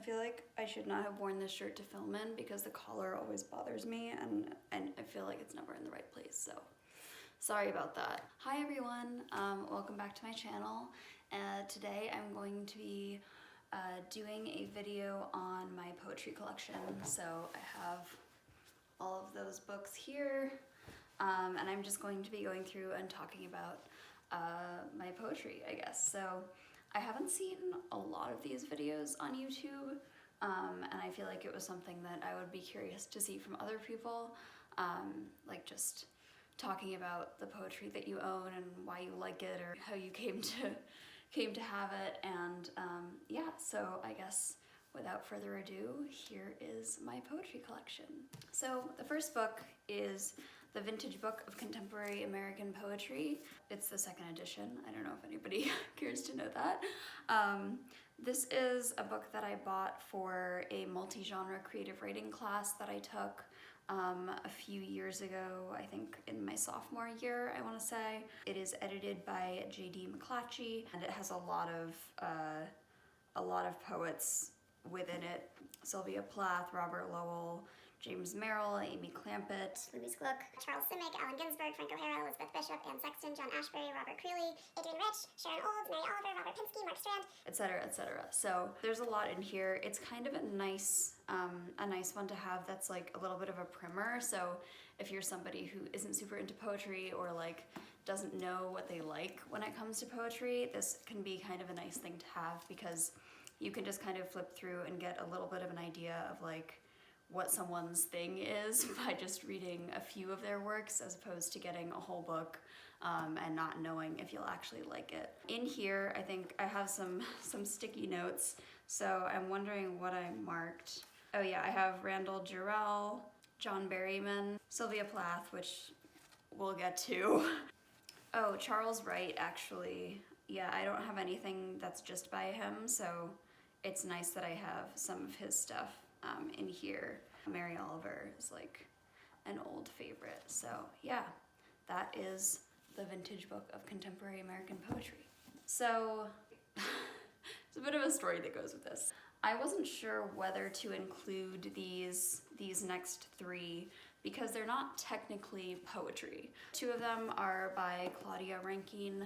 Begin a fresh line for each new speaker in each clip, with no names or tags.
feel like I should not have worn this shirt to film in because the collar always bothers me and I feel like it's never in the right place, so sorry about that. Hi everyone, welcome back to my channel. Today I'm going to be doing a video on my poetry collection. So I have all of those books here, and I'm just going to be going through and talking about my poetry, I guess. So I haven't seen a lot of these videos on YouTube, and I feel like it was something that I would be curious to see from other people, like just talking about the poetry that you own and why you like it or how you came to have it. And yeah, so I guess without further ado, here is my poetry collection. So the first book is the Vintage Book of Contemporary American Poetry. It's the second edition. I don't know if anybody cares to know that. This is a book that I bought for a multi-genre creative writing class that I took a few years ago, I think in my sophomore year, I want to say. It is edited by J.D. McClatchy, and it has a lot of poets within it. Sylvia Plath, Robert Lowell, James Merrill, Amy Clampett,
Louise Gluck, Charles Simic, Allen Ginsberg, Frank O'Hara, Elizabeth Bishop, Anne Sexton, John Ashbery, Robert Creeley, Adrienne Rich, Sharon Olds, Mary Oliver, Robert Pinsky, Mark Strand,
etc., etc. So there's a lot in here. It's kind of a nice one to have that's like a little bit of a primer. So if you're somebody who isn't super into poetry or like doesn't know what they like when it comes to poetry, this can be kind of a nice thing to have because you can just kind of flip through and get a little bit of an idea of like what someone's thing is by just reading a few of their works as opposed to getting a whole book and not knowing if you'll actually like it. In here, I think I have some sticky notes, so I'm wondering what I marked. Oh yeah, I have Randall Jarrell, John Berryman, Sylvia Plath, which we'll get to. Oh, Charles Wright, actually. Yeah, I don't have anything that's just by him, so it's nice that I have some of his stuff in here. Mary Oliver is like an old favorite. So yeah, that is the Vintage Book of Contemporary American Poetry. So there's a bit of a story that goes with this. I wasn't sure whether to include these next three because they're not technically poetry. Two of them are by Claudia Rankine,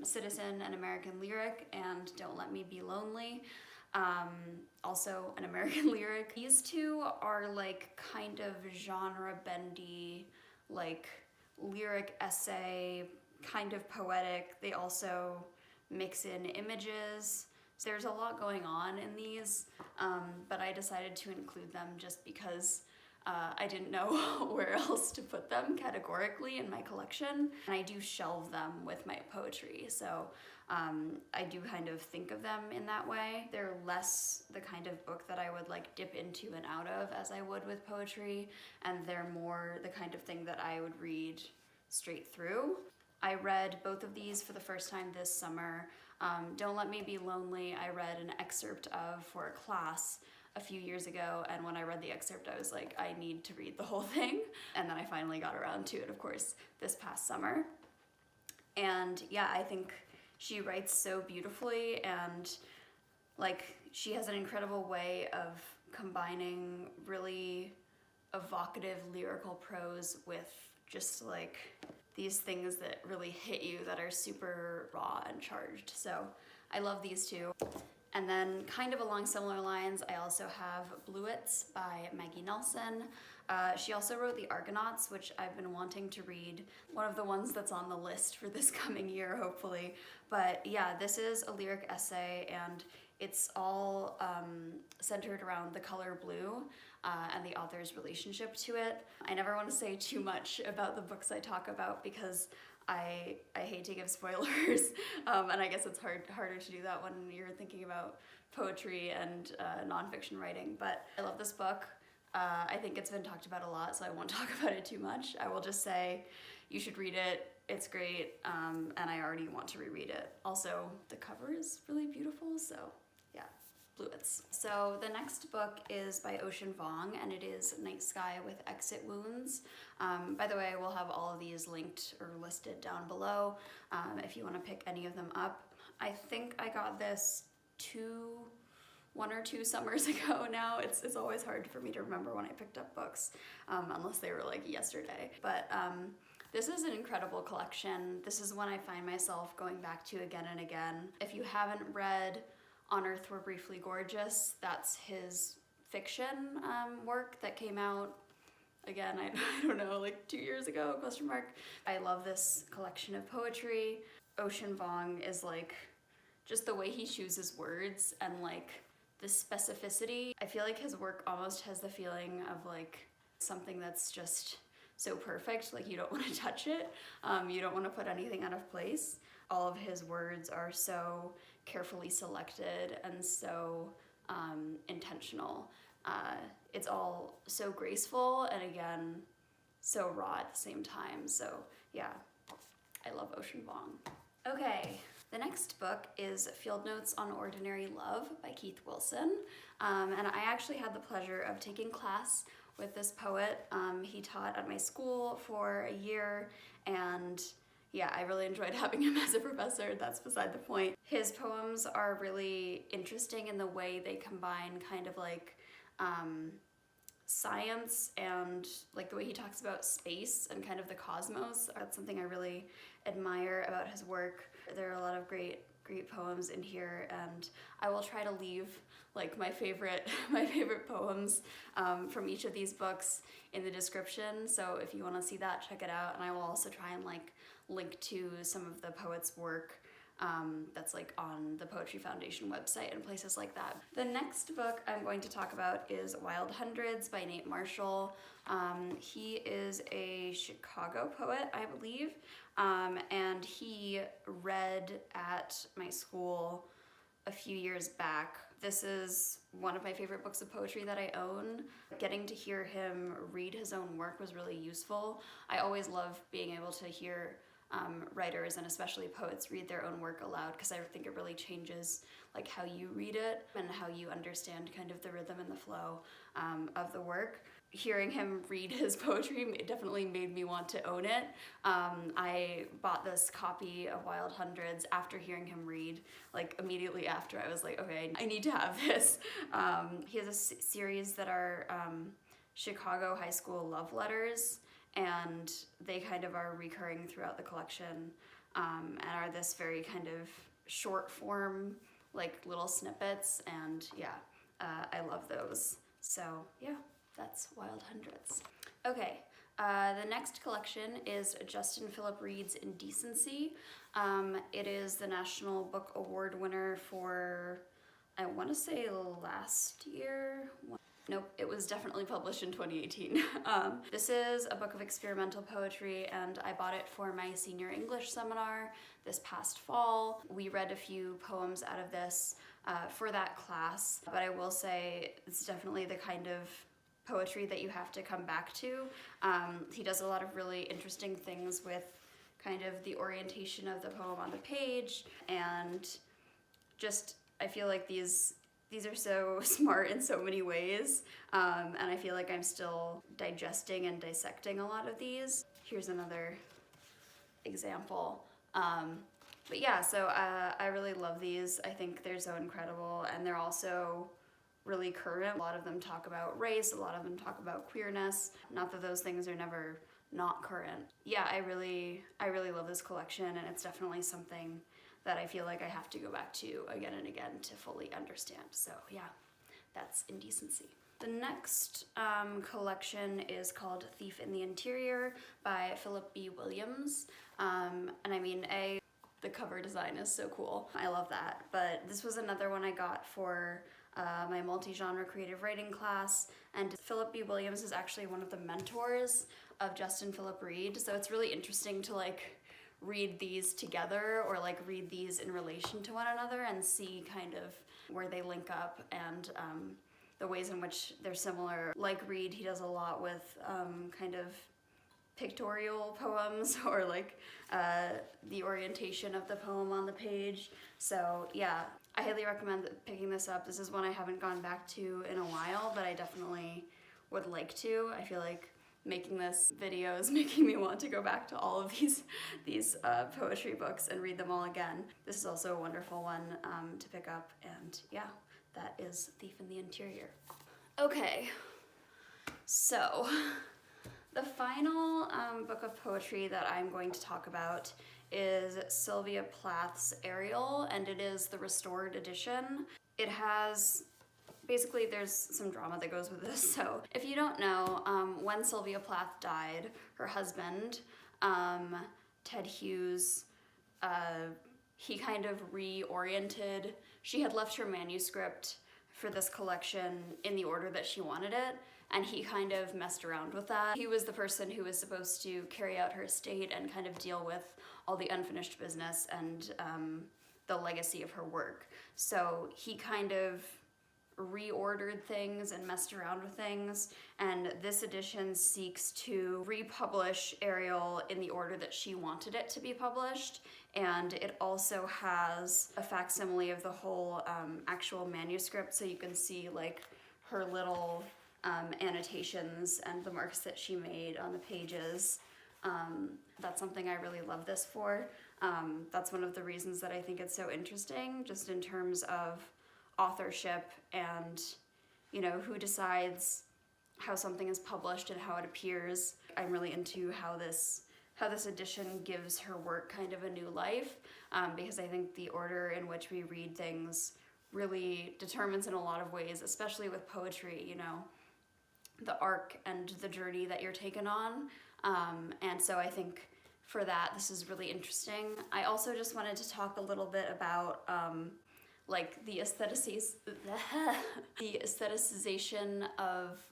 Citizen, An American Lyric, and Don't Let Me Be Lonely, also an American Lyric. These two are like kind of genre bendy, like lyric essay, kind of poetic. They also mix in images. So there's a lot going on in these, but I decided to include them just because I didn't know where else to put them categorically in my collection. And I do shelve them with my poetry, so I do kind of think of them in that way. They're less the kind of book that I would like dip into and out of as I would with poetry, and they're more the kind of thing that I would read straight through. I read both of these for the first time this summer. Don't Let Me Be Lonely, I read an excerpt of for a class a few years ago, and when I read the excerpt I was like, I need to read the whole thing, and then I finally got around to it, of course, this past summer. And yeah, I think she writes so beautifully, and like she has an incredible way of combining really evocative lyrical prose with just like these things that really hit you that are super raw and charged. So I love these two. And then kind of along similar lines, I also have Bluets by Maggie Nelson. She also wrote The Argonauts, which I've been wanting to read. One of the ones that's on the list for this coming year, hopefully. But yeah, this is a lyric essay, and it's all centered around the color blue and the author's relationship to it. I never want to say too much about the books I talk about because I hate to give spoilers, and I guess it's harder to do that when you're thinking about poetry and nonfiction writing, but I love this book. I think it's been talked about a lot, so I won't talk about it too much. I will just say you should read it. It's great, and I already want to reread it. Also, the cover is really beautiful, so yeah, Bluets. So the next book is by Ocean Vuong, and it is Night Sky with Exit Wounds. By the way, we'll have all of these linked or listed down below if you want to pick any of them up. I think I got this one or two summers ago now. It's always hard for me to remember when I picked up books, unless they were like yesterday. But this is an incredible collection. This is one I find myself going back to again and again. If you haven't read On Earth We're Briefly Gorgeous, that's his fiction work that came out, again, I don't know, like 2 years ago, question mark. I love this collection of poetry. Ocean Vuong is like, just the way he chooses words and like the specificity. I feel like his work almost has the feeling of like something that's just so perfect, like you don't want to touch it. You don't want to put anything out of place. All of his words are so carefully selected and so intentional. It's all so graceful and again, so raw at the same time. So yeah, I love Ocean Vuong. Okay, the next book is Field Notes on Ordinary Love by Keith Wilson. And I actually had the pleasure of taking class with this poet. He taught at my school for a year, and yeah, I really enjoyed having him as a professor. That's beside the point. His poems are really interesting in the way they combine kind of like science and like the way he talks about space and kind of the cosmos. That's something I really admire about his work. There are a lot of great poems in here, and I will try to leave like my favorite poems from each of these books in the description. So if you want to see that, check it out. And I will also try and like link to some of the poet's work that's like on the Poetry Foundation website and places like that. The next book I'm going to talk about is Wild Hundreds by Nate Marshall. He is a Chicago poet, I believe, and he read at my school a few years back. This is one of my favorite books of poetry that I own. Getting to hear him read his own work was really useful. I always love being able to hear writers and especially poets read their own work aloud, because I think it really changes like how you read it and how you understand kind of the rhythm and the flow of the work. Hearing him read his poetry, it definitely made me want to own it. I bought this copy of Wild Hundreds after hearing him read. Like immediately after, I was like, okay, I need to have this. He has a series that are Chicago high school love letters, and they kind of are recurring throughout the collection, and are this very kind of short form, like little snippets, and yeah, I love those. So yeah, that's Wild Hundreds. Okay, the next collection is Justin Philip Reed's Indecency. It is the National Book Award winner for, I want to say last year. Nope, it was definitely published in 2018. This is a book of experimental poetry, and I bought it for my senior English seminar this past fall. We read a few poems out of this for that class, but I will say it's definitely the kind of poetry that you have to come back to. He does a lot of really interesting things with kind of the orientation of the poem on the page, and just, I feel like these are so smart in so many ways, and I feel like I'm still digesting and dissecting a lot of these. Here's another example. But yeah, so I really love these. I think they're so incredible, and they're also really current. A lot of them talk about race, a lot of them talk about queerness. Not that those things are never not current. Yeah, I really love this collection, and it's definitely something that I feel like I have to go back to again and again to fully understand. So yeah, that's Indecency. The next collection is called Thief in the Interior by Philip B. Williams. And I mean, the cover design is so cool. I love that. But this was another one I got for my multi-genre creative writing class, and Philip B. Williams is actually one of the mentors of Justin Philip Reed, so it's really interesting to like read these together or like read these in relation to one another and see kind of where they link up and the ways in which they're similar. Like Reed, he does a lot with kind of pictorial poems or like the orientation of the poem on the page. So yeah, I highly recommend picking this up. This is one I haven't gone back to in a while, but I definitely would like to. I feel like making this video is making me want to go back to all of these poetry books and read them all again. This is also a wonderful one to pick up, and yeah, that is Thief in the Interior. Okay, so the final book of poetry that I'm going to talk about is Sylvia Plath's Ariel, and it is the restored edition. It has, basically there's some drama that goes with this. So if you don't know, when Sylvia Plath died, her husband, Ted Hughes, he kind of reoriented. She had left her manuscript for this collection in the order that she wanted it, and he kind of messed around with that. He was the person who was supposed to carry out her estate and kind of deal with all the unfinished business and the legacy of her work. So he kind of reordered things and messed around with things, and this edition seeks to republish Ariel in the order that she wanted it to be published, and it also has a facsimile of the whole actual manuscript, so you can see like her little annotations and the marks that she made on the pages. That's something I really love this for. That's one of the reasons that I think it's so interesting, just in terms of authorship and, you know, who decides how something is published and how it appears. I'm really into how this edition gives her work kind of a new life, because I think the order in which we read things really determines in a lot of ways, especially with poetry, you know, the arc and the journey that you're taken on. And so I think for that, this is really interesting. I also just wanted to talk a little bit about like the aestheticization of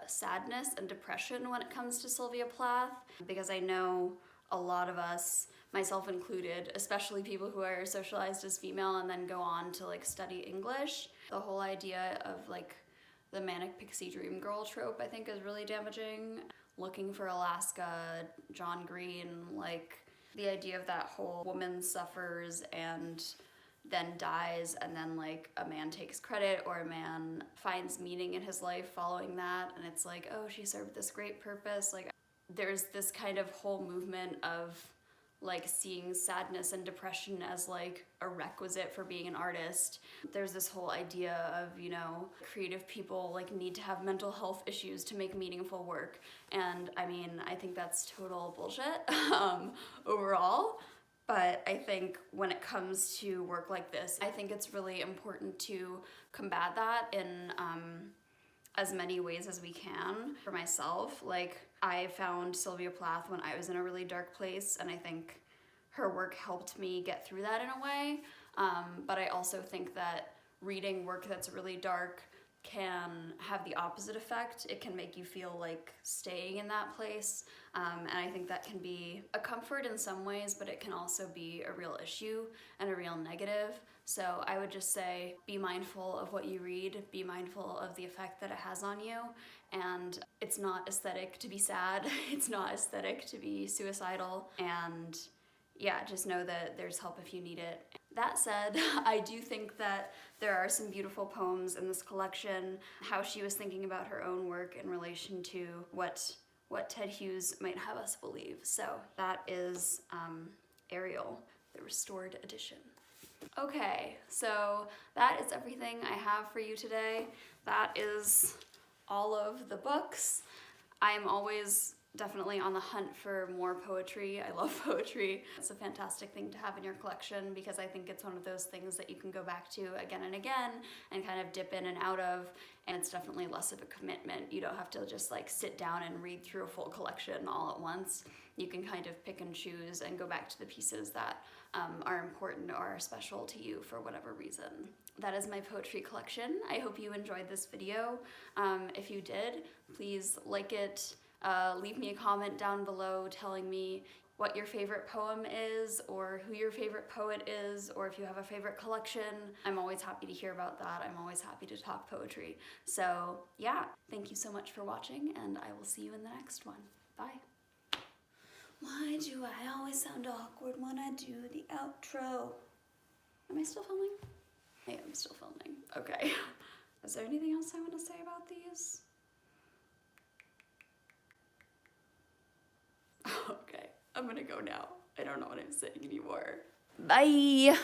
sadness and depression when it comes to Sylvia Plath, because I know a lot of us, myself included, especially people who are socialized as female and then go on to like study English, the whole idea of like the manic pixie dream girl trope I think is really damaging. Looking for Alaska, John Green, like the idea of that whole woman suffers and then dies, and then like a man takes credit or a man finds meaning in his life following that, and it's like, oh, she served this great purpose. Like there's this kind of whole movement of like seeing sadness and depression as like a requisite for being an artist. There's this whole idea of, you know, creative people like need to have mental health issues to make meaningful work, and I mean, I think that's total bullshit overall. But I think when it comes to work like this, I think it's really important to combat that in as many ways as we can. For myself, like I found Sylvia Plath when I was in a really dark place, and I think her work helped me get through that in a way. But I also think that reading work that's really dark can have the opposite effect. It can make you feel like staying in that place, and I think that can be a comfort in some ways, but it can also be a real issue and a real negative. So I would just say, be mindful of what you read, be mindful of the effect that it has on you, and it's not aesthetic to be sad, it's not aesthetic to be suicidal, and yeah, just know that there's help if you need it. That said, I do think that there are some beautiful poems in this collection, how she was thinking about her own work in relation to what Ted Hughes might have us believe. So that is Ariel, the restored edition. Okay, so that is everything I have for you today. That is all of the books. I am always definitely on the hunt for more poetry. I love poetry. It's a fantastic thing to have in your collection, because I think it's one of those things that you can go back to again and again and kind of dip in and out of, and it's definitely less of a commitment. You don't have to just like sit down and read through a full collection all at once. You can kind of pick and choose and go back to the pieces that are important or are special to you for whatever reason. That is my poetry collection. I hope you enjoyed this video. If you did, please like it. Leave me a comment down below telling me what your favorite poem is, or who your favorite poet is, or if you have a favorite collection. I'm always happy to hear about that. I'm always happy to talk poetry. So yeah, thank you so much for watching, and I will see you in the next one. Bye. Why do I always sound awkward when I do the outro? Am I still filming? I am still filming. Okay. Is there anything else I want to say about these? Okay, I'm gonna go now. I don't know what I'm saying anymore. Bye!